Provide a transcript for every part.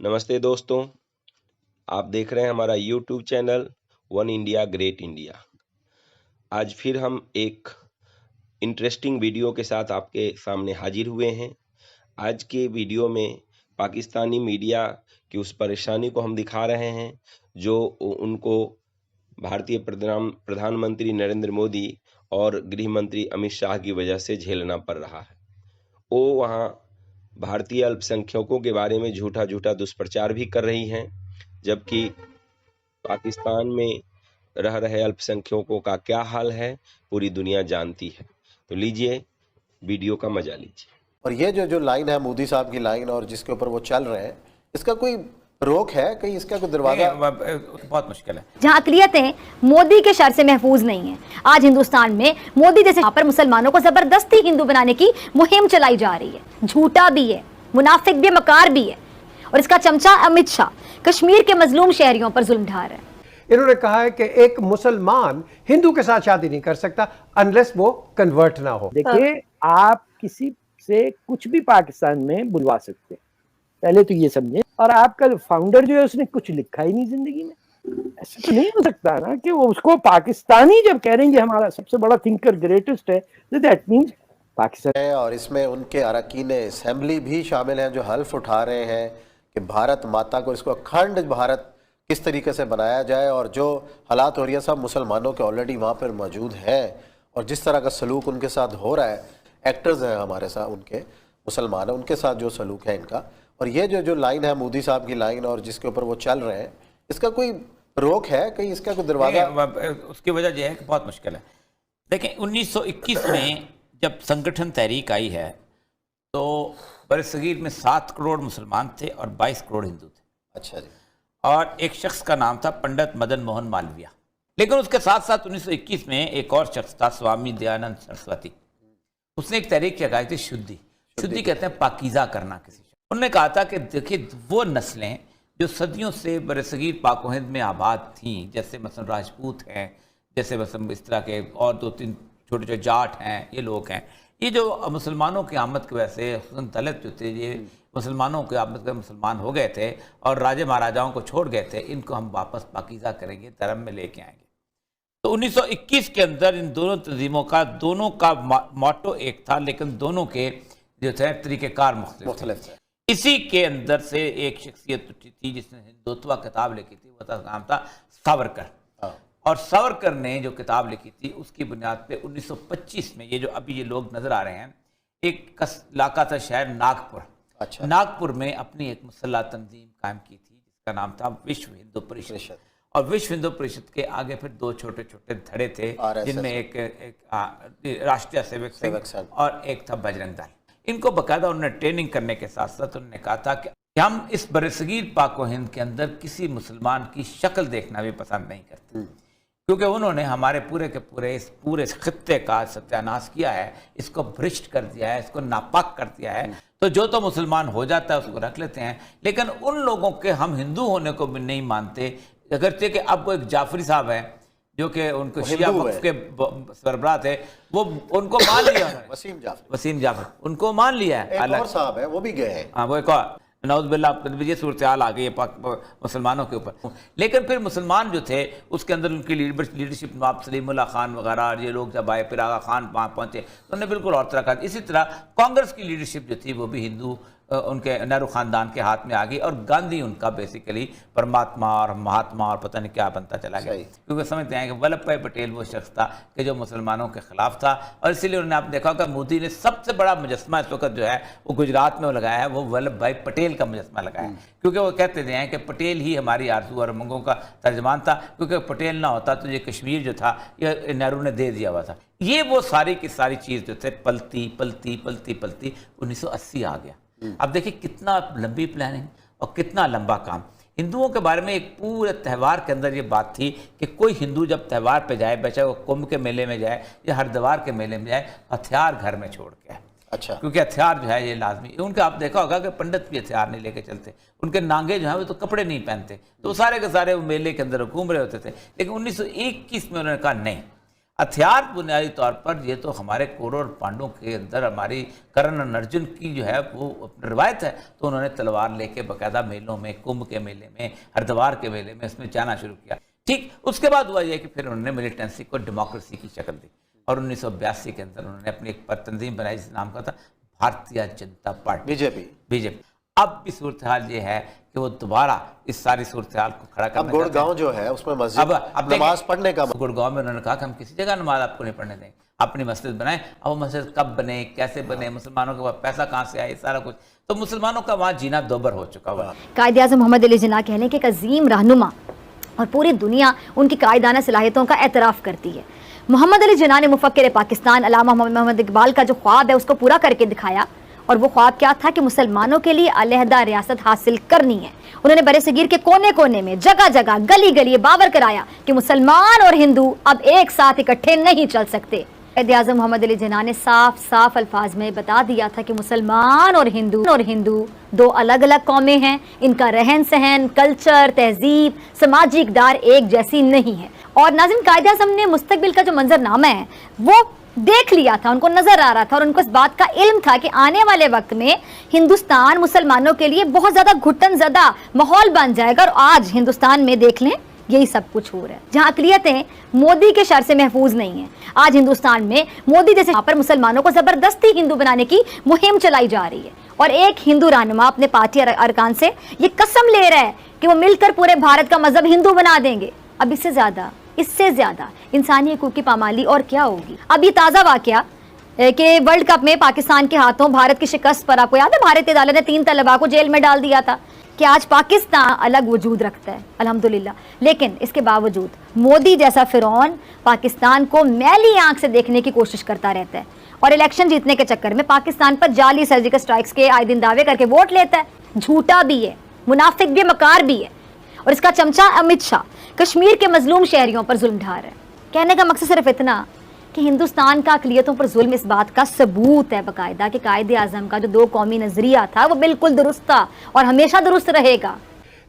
नमस्ते दोस्तों, आप देख रहे हैं हमारा YouTube channel one India great India. आज फिर हम एक इंटरेस्टिंग वीडियो के साथ आपके सामने हाजिर हुए हैं। आज के वीडियो में पाकिस्तानी मीडिया की उस परेशानी को हम दिखा रहे हैं जो उनको भारतीय प्रधानमंत्री नरेंद्र मोदी और गृह मंत्री अमित शाह की वजह से झेलना पड़ रहा है। वो वहाँ भारतीय अल्पसंख्यकों के बारे में झूठा दुष्प्रचार भी कर रही हैं, जबकि पाकिस्तान में रह रहे अल्पसंख्यकों का क्या हाल है पूरी दुनिया जानती है। तो लीजिए वीडियो का मजा लीजिए। और ये जो लाइन है मोदी साहब की लाइन और जिसके ऊपर वो चल रहे हैं, इसका कोई रोक है? कहीं इसका कोई दरवाजा? बहुत मुश्किल है। जहां अकलियतें मोदी के शर से महफूज नहीं है। आज हिंदुस्तान में मोदी जैसे यहाँ पर मुसलमानों को जबरदस्ती हिंदू बनाने की मुहिम चलाई जा रही है। झूठा भी है, मुनाफिक भी, मकार भी है, और इसका चमचा अमित शाह कश्मीर के मजलूम शहरियों पर जुल्म ढा रहा है। इन्होंने कहा है कि एक मुसलमान हिंदू के साथ शादी नहीं कर सकता अनलेस वो कन्वर्ट ना हो। देखिए, आप किसी से कुछ भी पाकिस्तान में बुलवा सकते हैं, पहले तो ये समझे। और आपका फाउंडर जो है उसने कुछ लिखा ही नहीं जिंदगी में। ऐसा तो नहीं हो सकता ना कि वो उसको पाकिस्तानी जब कह रहे हैं हमारा सबसे बड़ा थिंकर ग्रेटेस्ट है, तो दैट मींस पाकिस्तान है। और इसमें उनके अरकान असेंबली भी शामिल हैं जो हल्फ उठा रहे हैं कि भारत माता को, इसको अखंड भारत किस तरीके से बनाया जाए। और जो हालात हो रही है सब मुसलमानों के ऑलरेडी वहाँ पर मौजूद हैं, और जिस तरह का सलूक उनके साथ हो रहा है, एक्टर्स हैं हमारे साथ, उनके मुसलमान हैं, उनके साथ जो सलूक है इनका। और ये जो लाइन है मोदी साहब की लाइन और जिसके ऊपर वो चल रहे हैं, इसका कोई रोक है? कहीं इसका कोई दरवाजा? उसकी वजह यह है कि बहुत मुश्किल है। देखें, 1921 में जब संगठन तहरीक आई है तो बरसगीर में 7 करोड़ मुसलमान थे और 22 करोड़ हिंदू थे। अच्छा जी। और एक शख्स का नाम था पंडित मदन मोहन मालवीय। लेकिन उसके साथ साथ 1921 में एक और शख्स था, स्वामी दयानंद सरस्वती। उसने एक तहरीक लगाई थी, शुद्धि कहते हैं पाकीज़ा करना किसी। उन्होंने कहा था कि देखिए, वो नस्लें जो सदियों से बरसगीर पाक व हिंद में आबाद थीं, जैसे मसलन राजपूत हैं, जैसे मसलन इस तरह के और 2-3 छोटे जाट हैं, ये लोग हैं, ये जो मुसलमानों की आमद की वजह से दलित जो थे, ये मुसलमानों की आमद के मुसलमान हो गए थे और राजे महाराजाओं को छोड़ गए थे, इनको हम वापस पाकीज़ा करेंगे, धर्म में लेके आएंगे। तो 1921 के अंदर इन दोनों तंजीमों का मोटो एक था, लेकिन दोनों के जो थे तरीक़ेकार मुख्तलिफ थे। इसी के अंदर से एक शख्सियत थी जिसने हिंदुत्व किताब लिखी थी, उसका नाम था सावरकर। और सावरकर ने जो किताब लिखी थी उसकी बुनियाद पे 1925 में ये जो अभी ये लोग नजर आ रहे हैं, एक इलाका था शहर नागपुर। अच्छा। नागपुर में अपनी एक मुसल्लह तंजीम कायम की थी जिसका नाम था विश्व हिंदू परिषद। और विश्व हिंदू परिषद के आगे फिर 2 छोटे धड़े थे, जिनमें एक राष्ट्रीय सेवक संघ और एक था बजरंग दल। इनको बाकायदा उन्होंने ट्रेनिंग करने के साथ साथ उन्होंने कहा था कि हम इस बरसगीर पाक व हिंद के अंदर किसी मुसलमान की शक्ल देखना भी पसंद नहीं करते, क्योंकि उन्होंने हमारे पूरे के पूरे इस पूरे खित्ते का सत्यानाश किया है, इसको भ्रष्ट कर दिया है, इसको नापाक कर दिया है। तो जो तो मुसलमान हो जाता है उसको रख लेते हैं, लेकिन उन लोगों के हम हिंदू होने को भी नहीं मानते। अगरचे कि अब वो एक जाफरी साहब हैं जो कि उनको शिया वक्फ के सरबराह थे, वो उनको मान लिया वसीम जाफर उनको मान लिया है। एक और साहब है वो भी गए हैं। हाँ, वो एक और नौज़बिल्लाह ये सूरत हाल आ गई है मुसलमानों के ऊपर। लेकिन फिर मुसलमान जो थे उसके अंदर उनकी लीडरशिप नवाब सलीमुल्लाह खान वगैरह और ये लोग जब आए, फिर आगा खान वहाँ पहुँचे तो उन्होंने बिल्कुल और तरह का। इसी तरह कांग्रेस की लीडरशिप जो थी वो भी हिंदू उनके नेहरू ख़ानदान के हाथ में आ गई, और गांधी उनका बेसिकली परमात्मा और महात्मा और पता नहीं क्या बनता चला गया, क्योंकि समझते हैं कि वल्लभ भाई पटेल वो शख्स था कि जो मुसलमानों के खिलाफ था। और इसीलिए उन्होंने आप देखा होगा मोदी ने सबसे बड़ा मुजस्मा इस वक्त जो है वो गुजरात में लगाया है, वो वल्लभ भाई पटेल का मुजस्मा लगाया है, क्योंकि वो कहते हैं कि पटेल ही हमारी आरज़ू और उमंगों का तर्जमान था, क्योंकि पटेल ना होता तो ये कश्मीर जो था ये नेहरू ने दे दिया हुआ था। ये वो सारी की सारी चीज़ जो थे पलती 1980 आ गया। अब देखिए कितना लंबी प्लानिंग और कितना लंबा काम। हिंदुओं के बारे में एक पूरे त्यौहार के अंदर ये बात थी कि कोई हिंदू जब त्यौहार पे जाए, बेचारे वो कुंभ के मेले में जाए या हरिद्वार के मेले में जाए, हथियार घर में छोड़ के आए। अच्छा। क्योंकि हथियार जो है ये लाजमी। उनके आप देखा होगा कि पंडित भी हथियार नहीं लेके चलते, उनके नांगे जो है वो तो कपड़े नहीं पहनते, तो सारे के सारे वो मेले के अंदर घूम रहे होते थे। लेकिन 1921 में उन्होंने कहा नहीं, हथियार बुनियादी तौर पर ये तो हमारे कौरव और पांडवों के अंदर हमारी कर्ण और अर्जुन की जो है वो रिवायत है, तो उन्होंने तलवार लेके बाकायदा मेलों में, कुंभ के मेले में, हरिद्वार के मेले में इसमें जाना शुरू किया। ठीक उसके बाद हुआ ये कि फिर उन्होंने मिलिटेंसी को डेमोक्रेसी की शक्ल दी और 1982 के अंदर उन्होंने अपनी एक तंजीम बनाई जिस नाम का था भारतीय जनता पार्टी, बीजेपी। अब भी सूरत हाल ये है कि वो दोबारा इस सारी सूरत हाल को खड़ा करना। गुड़गांव जो है उसमें मस्जिद अब नमाज पढ़ने का, गुड़गांव में उन्होंने कहा कि हम किसी जगह नमाज आपको नहीं पढ़ने देंगे, अपनी मस्जिद बनाएं। अब वो मस्जिद कब बने, कैसे बने, मुसलमानों के पास पैसा कहाँ से आए, सारा कुछ, तो मुसलमानों का वहाँ जीना दोबर हो चुका हुआ। कायदे आज़म मोहम्मद अली जिन्ना कहने के एक अजीम रहनुमा और पूरी दुनिया उनकी कायदाना सलाहियतों का एतराफ़ करती है। मोहम्मद अली जिन्ना ने मुफक्किर पाकिस्तान अल्लामा मोहम्मद इकबाल का जो ख्वाब है उसको पूरा करके दिखाया, और वो ख्वाब क्या था कि मुसलमानों के लिए अलहदा रियासत हासिल करनी है। उन्होंने बरे सगीर के कोने कोने में, जगह जगह, गली गली बावर कराया कि मुसलमान और हिंदू अब एक साथ इकट्ठे नहीं चल सकते। कायदे आज़म मोहम्मद अली जिन्ना ने साफ साफ अल्फाज में बता दिया था कि मुसलमान और हिंदू दो अलग अलग कौमें हैं, इनका रहन सहन, कल्चर, तहजीब, समाजी इक़दार एक जैसी नहीं है। और नाज़रीन, कायदे आज़म ने मुस्तकबिल का जो मंजरनामा है वो देख लिया था, उनको नजर आ रहा था और उनको इस बात का इल्म था कि आने वाले वक्त में हिंदुस्तान मुसलमानों के लिए बहुत ज्यादा घुटन ज़दा माहौल बन जाएगा। और आज हिंदुस्तान में देख लें यही सब कुछ हो रहा है, जहां अक़लियतें मोदी के शर से महफूज नहीं है। आज हिंदुस्तान में मोदी जैसे यहाँ पर मुसलमानों को जबरदस्ती हिंदू बनाने की मुहिम चलाई जा रही है और एक हिंदू रहनुमा अपने पार्टी अरकान से ये कसम ले रहा है कि वो मिलकर पूरे भारत का मजहब हिंदू बना देंगे। अब इससे ज्यादा इंसानी हकूक़ की पामाली और क्या होगी। अब ये ताज़ा वाकया कि वर्ल्ड कप में पाकिस्तान के हाथों भारत की शिकस्त पर, आपको याद है भारतीय अदालत ने 3 तलबा को जेल में डाल दिया था, कि आज पाकिस्तान अलग वजूद रखता है अल्हम्दुलिल्लाह। लेकिन इसके बावजूद मोदी जैसा फिरौन पाकिस्तान को मैली आंख से देखने की कोशिश करता रहता है और इलेक्शन जीतने के चक्कर में पाकिस्तान पर जाली सर्जिकल स्ट्राइक्स के आए दिन दावे करके वोट लेता है। झूठा भी है, मुनाफिक भी, मकार भी है। और इसका चमचा अमित शाह कश्मीर के मजलूम शहरियों पर जुल्म ढा रहा है। कहने का मकसद सिर्फ इतना कि हिंदुस्तान का अक़लियतों पर जुल्म इस बात का सबूत है बाकायदा कि कायदे आज़म का जो 2 कौमी नजरिया था वो बिल्कुल दुरुस्त था और हमेशा दुरुस्त रहेगा।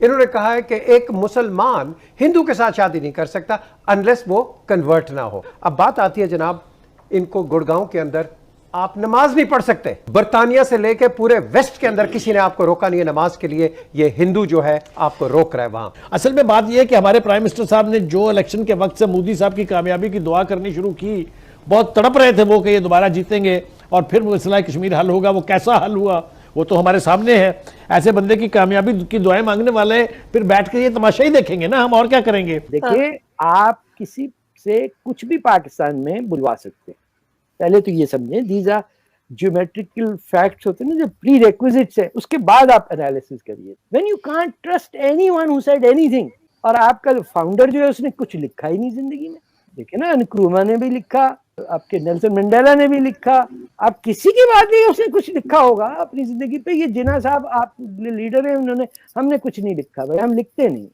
इन्होंने कहा है कि एक मुसलमान हिंदू के साथ शादी नहीं कर सकता अनलेस वो कन्वर्ट ना हो। अब बात आती है जनाब, इनको गुड़गांव के अंदर आप नमाज नहीं पढ़ सकते। बरतानिया से लेकर पूरे वेस्ट के अंदर किसी ने आपको रोका नहीं है नमाज के लिए, ये हिंदू जो है आपको रोक रहा है वहां। असल में बात यह है कि हमारे प्राइम मिनिस्टर साहब ने जो इलेक्शन के वक्त से मोदी साहब की कामयाबी की दुआ करनी शुरू की, बहुत तड़प रहे थे वो कि ये दोबारा जीतेंगे और फिर मसला कश्मीर हल होगा। वो कैसा हल हुआ वो तो हमारे सामने है। ऐसे बंदे की कामयाबी की दुआएं मांगने वाले फिर बैठ कर ये तमाशा ही देखेंगे ना, हम और क्या करेंगे। देखिए, आप किसी से कुछ भी पाकिस्तान में बुलवा सकते हैं, पहले तो ये समझें दीज आर ज्योमेट्रिकल फैक्ट्स होते हैं ना, जो प्री रिक्विजिट्स है, उसके बाद आप एनालिसिस करिए। When you can't trust anyone who said anything, और आपका फाउंडर जो है उसने कुछ लिखा ही नहीं जिंदगी में। देखिए ना, नक्रूमा ने भी लिखा, आपके नेल्सन मंडेला ने भी लिखा, आप किसी की बात नहीं, उसने कुछ लिखा होगा अपनी जिंदगी पे। ये जिन्ना साहब आप लीडर हैं, उन्होंने, हमने कुछ नहीं लिखा भाई, हम लिखते नहीं,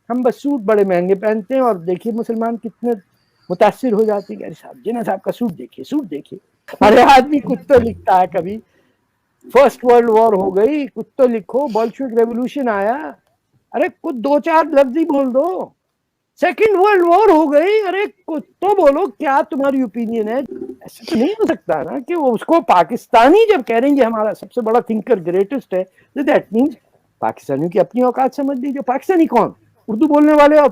हम बस सूट बड़े महंगे पहनते हैं। और देखिए मुसलमान कितने मुतासिर हो जाते हैं, अरे साहब जिन्ना साहब का सूट देखिए। अरे आदमी कुछ तो लिखता है, कभी फर्स्ट वर्ल्ड वॉर हो गई कुछ तो लिखो, बोल्शेविक रेवोल्यूशन आया, अरे कुछ 2-4 लफ्ज ही बोल दो। सेकेंड वर्ल्ड वॉर हो गई, अरे कुछ तो बोलो, क्या तुम्हारी ओपिनियन है। ऐसा तो नहीं हो सकता ना कि वो उसको पाकिस्तानी जब कह रहे हैं हमारा सबसे बड़ा थिंकर ग्रेटेस्ट है, दैट मीन्स पाकिस्तानियों की अपनी औकात समझ लीजिए। पाकिस्तानी कौन? उर्दू बोलने वाले और